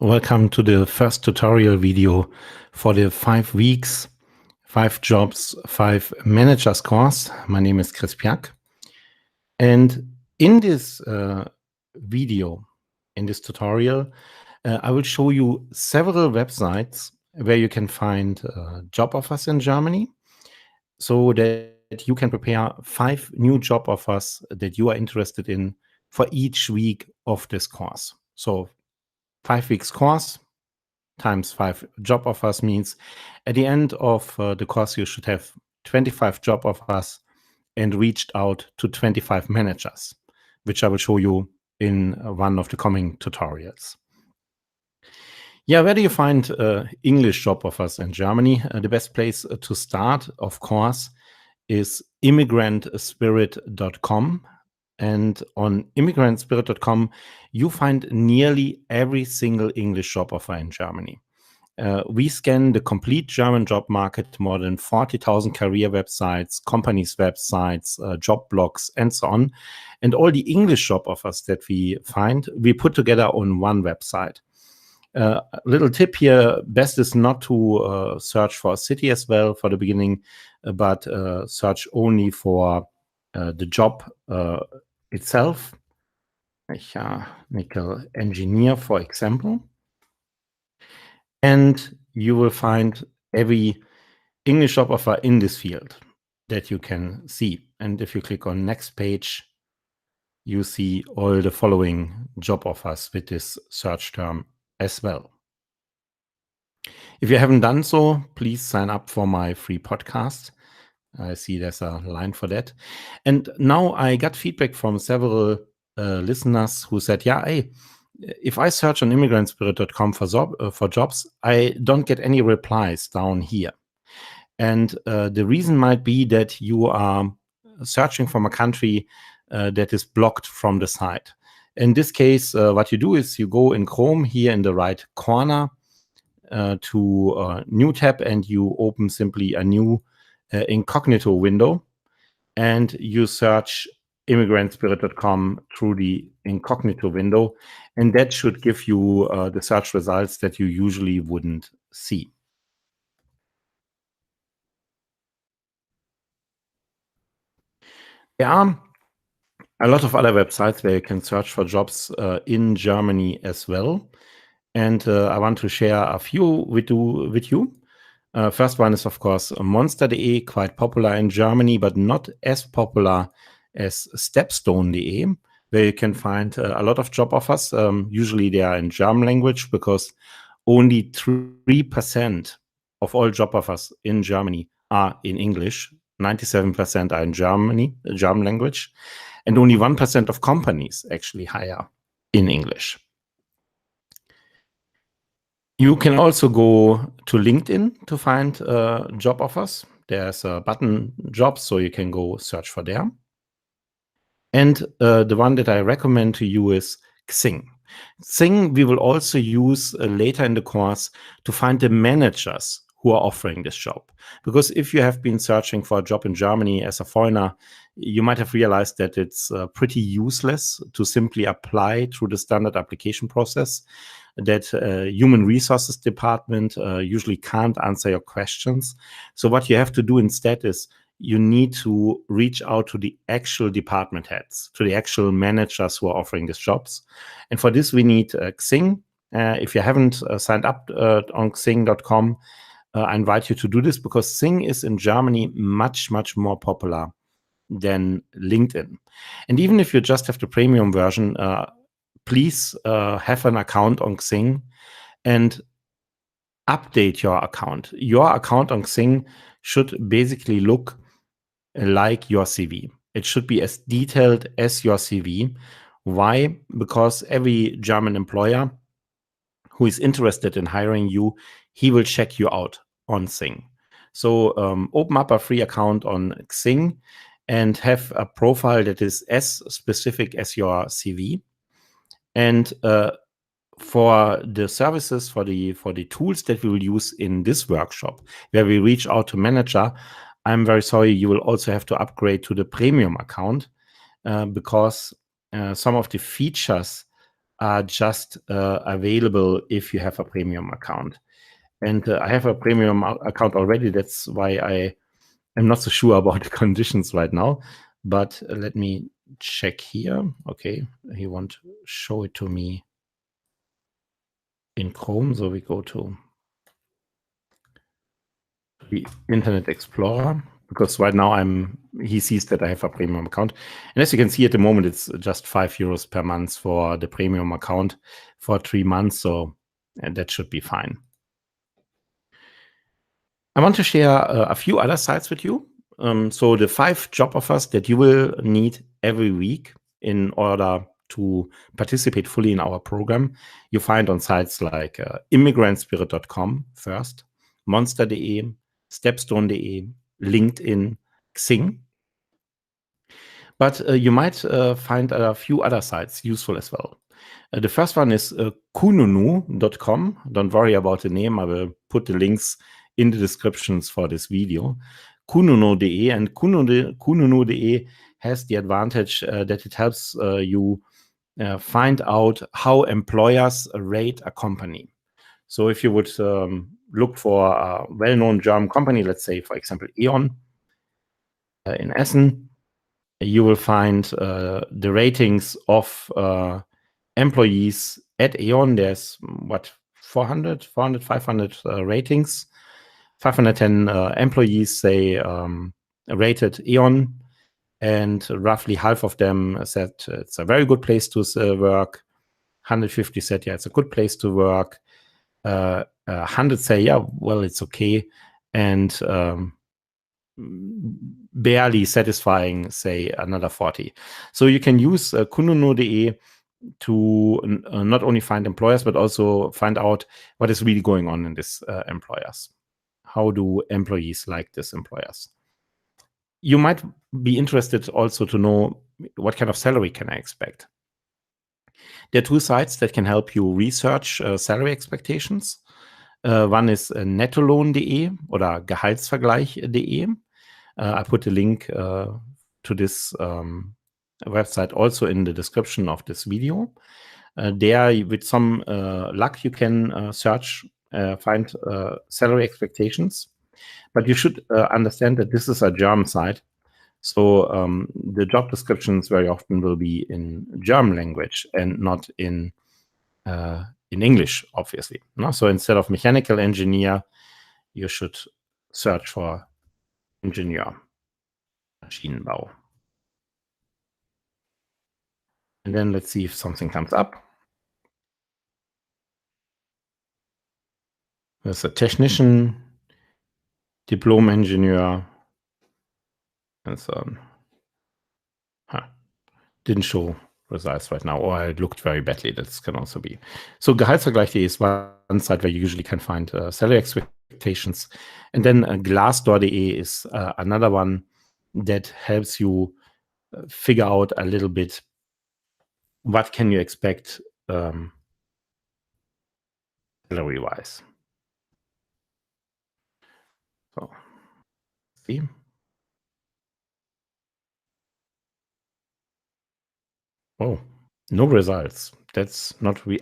Welcome to the first tutorial video for the 5 weeks, 5 jobs, 5 managers course. My name is Pyak. And in this video, in this tutorial, I will show you several websites where you can find job offers in Germany so that you can prepare 5 new job offers that you are interested in for each week of this course. So 5 weeks course times 5 job offers means at the end of the course, you should have 25 job offers and reached out to 25 managers, which I will show you in one of the coming tutorials. Yeah, where do you find English job offers in Germany? The best place to start, of course, is immigrantspirit.com. And on immigrantspirit.com, you find nearly every single English job offer in Germany. We scan the complete German job market, more than 40,000 career websites, companies' websites, job blogs, and so on. And all the English job offers that we find, we put together on one website. A little tip here, best is not to search for a city as well for the beginning, but search only for the job itself. Mechanical engineer, for example. And you will find every English job offer in this field that you can see. And if you click on next page, you see all the following job offers with this search term as well. If you haven't done so, please sign up for my free podcast. I see there's a line for that. And now I got feedback from several listeners who said, yeah, hey, if I search on immigrantspirit.com for jobs, I don't get any replies down here. And the reason might be that you are searching from a country that is blocked from the site. In this case, what you do is you go in Chrome here in the right corner to a new tab, and you open simply a new incognito window, and you search immigrantspirit.com through the incognito window, and that should give you the search results that you usually wouldn't see. There are a lot of other websites where you can search for jobs in Germany as well, and I want to share a few with you. First one is, of course, monster.de, quite popular in Germany, but not as popular as stepstone.de, where you can find a lot of job offers. Usually they are in German language because only 3% of all job offers in Germany are in English. 97% are in German language, and only 1% of companies actually hire in English. You can also go to LinkedIn to find job offers. There's a button jobs, so you can go search for there. And the one that I recommend to you is Xing. Xing we will also use later in the course to find the managers who are offering this job. Because if you have been searching for a job in Germany as a foreigner, you might have realized that it's pretty useless to simply apply through the standard application process, that human resources department usually can't answer your questions. So what you have to do instead is you need to reach out to the actual department heads, to the actual managers who are offering these jobs. And for this, we need Xing. If you haven't signed up on Xing.com, I invite you to do this because Xing is in Germany much, much more popular than LinkedIn. And even if you just have the premium version, please have an account on Xing and update your account. Your account on Xing should basically look like your CV. It should be as detailed as your CV. Why? Because every German employer who is interested in hiring you, he will check you out on Xing. So open up a free account on Xing and have a profile that is as specific as your CV. And for the services, for the tools that we will use in this workshop, where we reach out to manager, I'm very sorry, you will also have to upgrade to the premium account because some of the features are just available if you have a premium account. And I have a premium account already. That's why I am not so sure about the conditions right now. But let me check here. Okay, he won't show it to me in Chrome. So we go to the Internet Explorer, because right now he sees that I have a premium account. And as you can see at the moment, it's just €5 per month for the premium account for 3 months. So that should be fine. I want to share a few other sites with you. So the 5 job offers that you will need every week in order to participate fully in our program, you find on sites like immigrantspirit.com first, monster.de, stepstone.de, LinkedIn, Xing. But you might find a few other sites useful as well. The first one is kununu.com. Don't worry about the name. I will put the links in the descriptions for this video. Kununu.de, and Kununu.de has the advantage that it helps you find out how employers rate a company. So if you would look for a well-known German company, let's say, for example, E.ON in Essen, you will find the ratings of employees at E.ON. There's 400, 500 ratings. 510 employees, they rated E.ON, and roughly half of them said it's a very good place to work. 150 said, yeah, it's a good place to work. 100 say, yeah, well, it's okay. And barely satisfying, say, another 40. So you can use kununu.de to not only find employers, but also find out what is really going on in these employers. How do employees like these employers? You might be interested also to know what kind of salary can I expect. There are 2 sites that can help you research salary expectations. One is nettolohn.de oder gehaltsvergleich.de. I put the link to this website also in the description of this video. There, with some luck, you can find salary expectations. But you should understand that this is a German site. So the job descriptions very often will be in German language and not in English, obviously. No? So instead of mechanical engineer, you should search for engineer, Maschinenbau. And then let's see if something comes up. There's a technician, diplom engineer, and so on. Didn't show results right now, or it looked very badly. That can also be. So Gehaltsvergleich.de is one site where you usually can find salary expectations. And then Glassdoor.de is another one that helps you figure out a little bit what can you expect salary-wise. So, see. Oh, no results. That's not wait,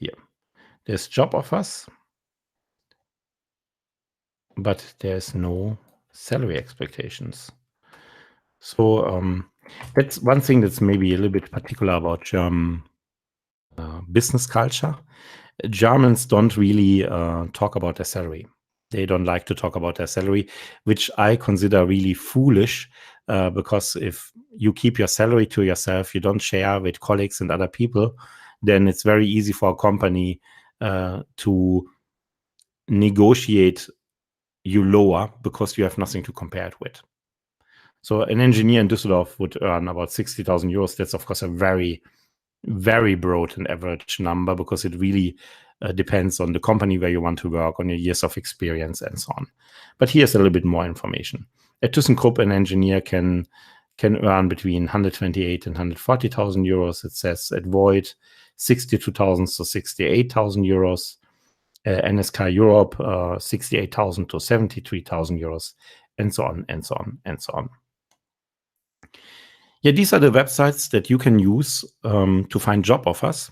here. There's job offers, but there's no salary expectations. So that's one thing that's maybe a little bit particular about German business culture. Germans don't really talk about their salary. They don't like to talk about their salary, which I consider really foolish, because if you keep your salary to yourself, you don't share with colleagues and other people, then it's very easy for a company to negotiate you lower because you have nothing to compare it with. So an engineer in Düsseldorf would earn about 60,000 euros. That's, of course, a very, very broad and average number, because it really depends on the company where you want to work, on your years of experience, and so on. But here's a little bit more information. At ThyssenKrupp, an engineer can earn between 128 and 140,000 euros. It says at Void 62,000 to 68,000 euros. NSK Europe 68,000 to 73,000 euros, and so on, and so on, and so on. Yeah, these are the websites that you can use to find job offers.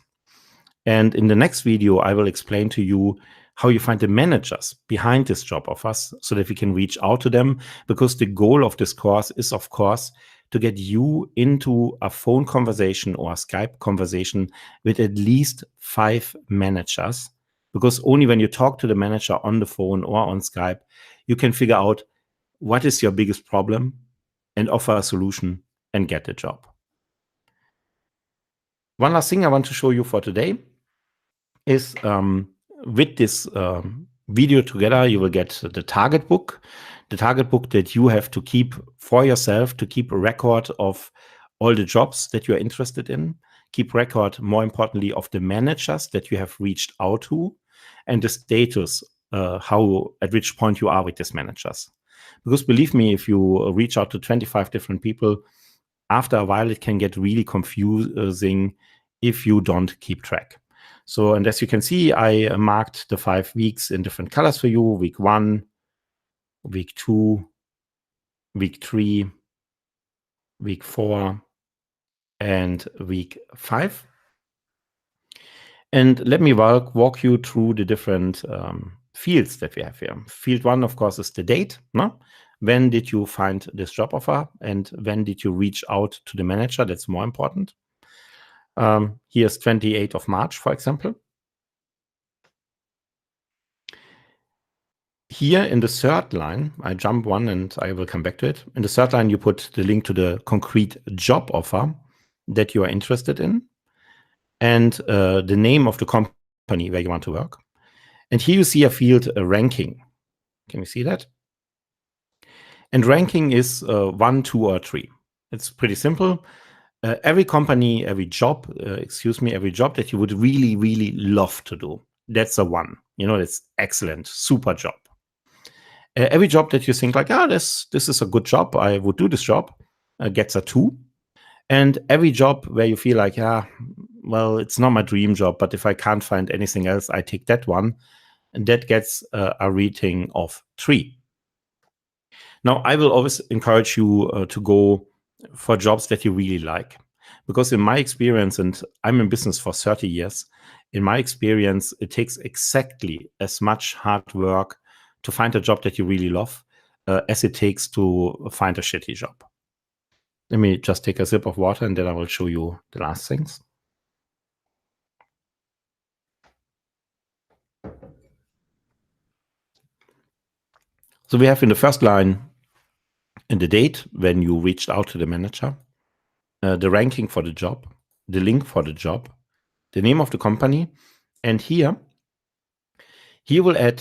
And in the next video, I will explain to you how you find the managers behind this job offers so that we can reach out to them, because the goal of this course is, of course, to get you into a phone conversation or a Skype conversation with at least 5 managers, because only when you talk to the manager on the phone or on Skype, you can figure out what is your biggest problem and offer a solution and get the job. One last thing I want to show you for today is with this video together, you will get the target book that you have to keep for yourself, to keep a record of all the jobs that you're interested in, keep record, more importantly, of the managers that you have reached out to, and the status, at which point you are with these managers. Because believe me, if you reach out to 25 different people, after a while, it can get really confusing if you don't keep track. So, and as you can see, I marked the 5 weeks in different colors for you: week 1, week 2, week 3, week 4, and week 5. And let me walk you through the different fields that we have here. Field 1, of course, is the date. No? When did you find this job offer, and when did you reach out to the manager? That's more important. Here's 28th of March, for example. Here in the third line, I jump one and I will come back to it. In the third line, you put the link to the concrete job offer that you are interested in, and the name of the company where you want to work. And here you see a field, ranking. Can you see that? And ranking is 1, 2, or 3. It's pretty simple. Every company, every job that you would really, really love to do, that's a 1. You know, it's excellent, super job. Every job that you think like, this is a good job, I would do this job, gets a 2. And every job where you feel like, well, it's not my dream job, but if I can't find anything else, I take that one, and that gets a rating of 3. Now, I will always encourage you to go for jobs that you really like, because in my experience, and I'm in business for 30 years, in my experience, it takes exactly as much hard work to find a job that you really love as it takes to find a shitty job. Let me just take a sip of water, and then I will show you the last things. So we have in the first line in the date when you reached out to the manager, the ranking for the job, the link for the job, the name of the company, and here you will add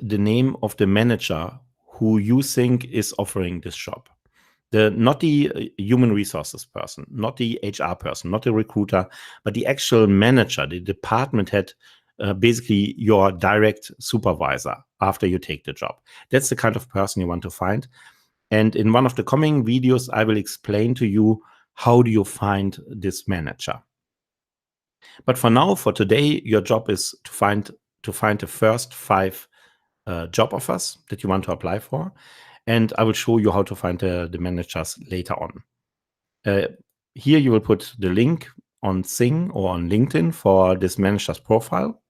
the name of the manager who you think is offering this job. Not the human resources person, not the HR person, not the recruiter, but the actual manager, the department head, basically your direct supervisor after you take the job. That's the kind of person you want to find. And in one of the coming videos, I will explain to you how do you find this manager. But for now, for today, your job is to find the first 5 job offers that you want to apply for. And I will show you how to find the managers later on. Here you will put the link on Xing or on LinkedIn for this manager's profile.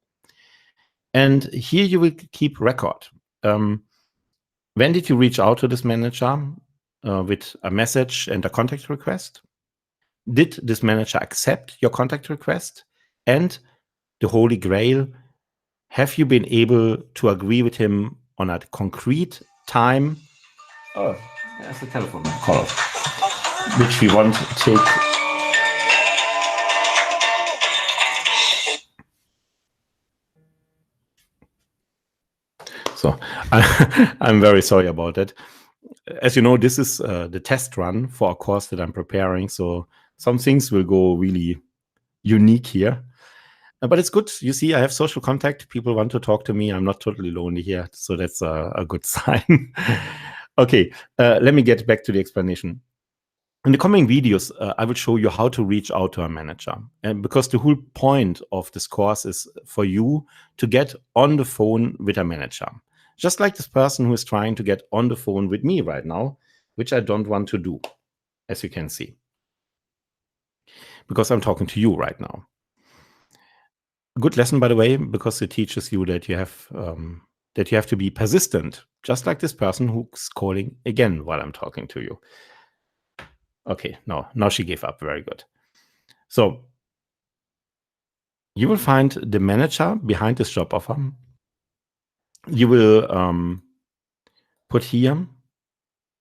And here you will keep record. When did you reach out to this manager with a message and a contact request? Did this manager accept your contact request? And the Holy Grail, have you been able to agree with him on a concrete time? Oh, there's a telephone call, which we want to take. So I'm very sorry about that. As you know, this is the test run for a course that I'm preparing. So some things will go really unique here. But it's good. You see, I have social contact. People want to talk to me. I'm not totally lonely here. So that's a good sign. Okay, let me get back to the explanation. In the coming videos, I will show you how to reach out to a manager. And because the whole point of this course is for you to get on the phone with a manager. Just like this person who is trying to get on the phone with me right now, which I don't want to do, as you can see, because I'm talking to you right now. Good lesson, by the way, because it teaches you that you have to be persistent, just like this person who's calling again while I'm talking to you. Okay, no, now she gave up. Very good. So you will find the manager behind this job offer. You will put here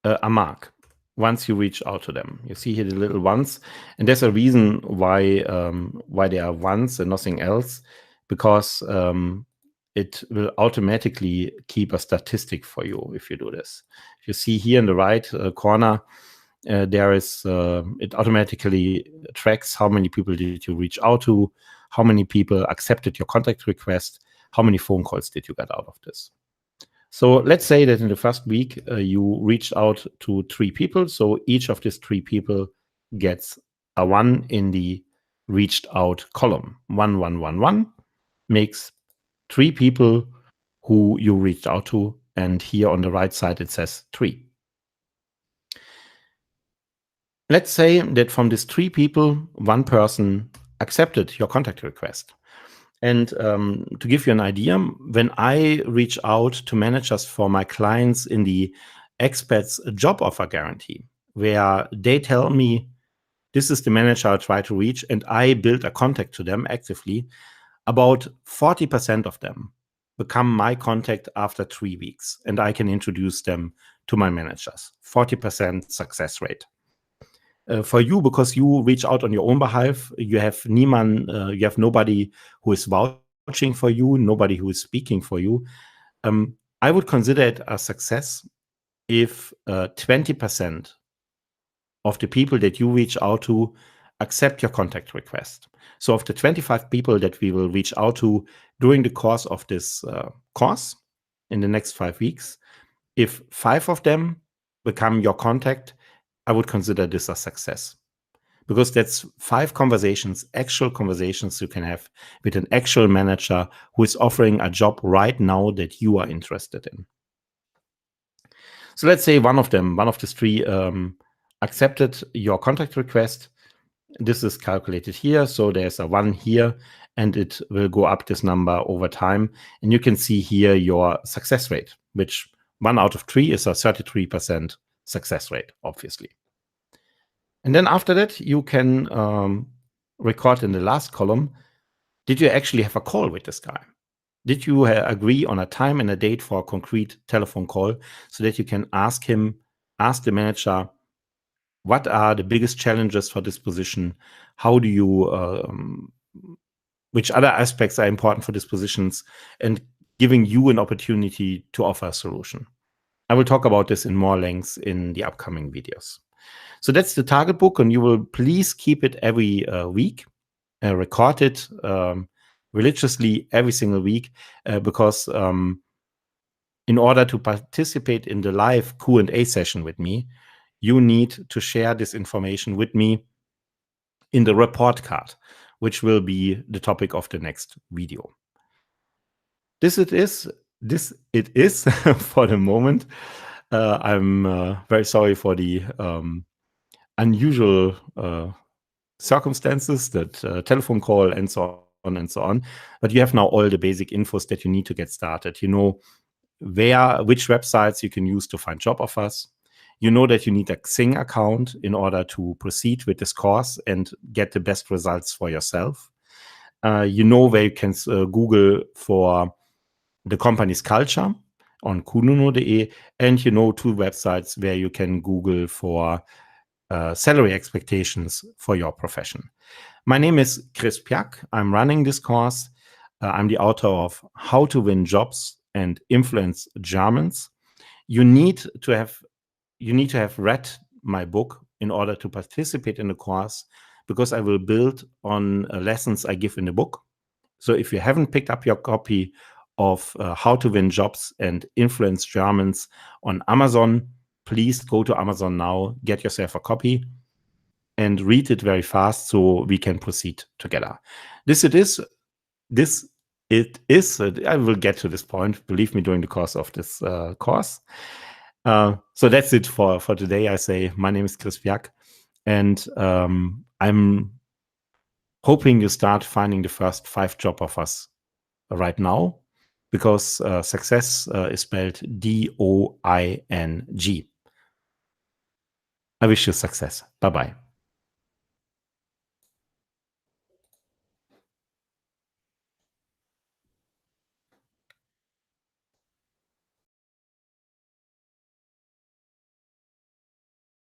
a mark once you reach out to them. You see here the little ones, and there's a reason why they are ones and nothing else, because it will automatically keep a statistic for you if you do this. You see here in the right corner, there is it automatically tracks how many people did you reach out to, how many people accepted your contact request, how many phone calls did you get out of this. So let's say that in the first week, you reached out to 3 people. So each of these 3 people gets a 1 in the reached out column. 1, 1, 1, 1 makes 3 people who you reached out to. And here on the right side, it says 3. Let's say that from these 3 people, 1 person accepted your contact request. And to give you an idea, when I reach out to managers for my clients in the expats job offer guarantee, where they tell me this is the manager I try to reach, and I build a contact to them actively, about 40% of them become my contact after 3 weeks, and I can introduce them to my managers. 40% success rate. For you, because you reach out on your own behalf, you have nobody who is vouching for you, nobody who is speaking for you. I would consider it a success if 20% of the people that you reach out to accept your contact request. So of the 25 people that we will reach out to during the course of this course in the next 5 weeks, if 5 of them become your contact, I would consider this a success, because that's 5 conversations, actual conversations you can have with an actual manager who is offering a job right now that you are interested in. So let's say one of these 3 accepted your contact request. This is calculated here. So there's a 1 here, and it will go up this number over time. And you can see here your success rate, which 1 out of 3 is a 33% success rate, obviously. And then after that, you can record in the last column, did you actually have a call with this guy? Did you agree on a time and a date for a concrete telephone call, so that you can ask the manager, what are the biggest challenges for this position? How do you, which other aspects are important for these positions, and giving you an opportunity to offer a solution. I will talk about this in more length in the upcoming videos. So that's the target book, and you will please keep it every week, record it religiously every single week, because in order to participate in the live Q&A session with me, you need to share this information with me in the report card, which will be the topic of the next video. This it is for the moment. I'm very sorry for the unusual circumstances, that telephone call and so on and so on. But you have now all the basic infos that you need to get started. You know which websites you can use to find job offers. You know that you need a Xing account in order to proceed with this course and get the best results for yourself. You know where you can Google for the company's culture on kununo.de, and you know 2 websites where you can Google for salary expectations for your profession. My name is Chris Pyak. I'm running this course. I'm the author of How to Win Jobs and Influence Germans. You need to have read my book in order to participate in the course, because I will build on lessons I give in the book. So if you haven't picked up your copy of How to Win Jobs and Influence Germans on Amazon, please go to Amazon now, get yourself a copy, and read it very fast so we can proceed together. I will get to this point, believe me, during the course of this course. So that's it for today. I say, my name is Chris Pyak, and I'm hoping you start finding the first 5 job offers right now, because success is spelled DOING. I wish you success. Bye-bye.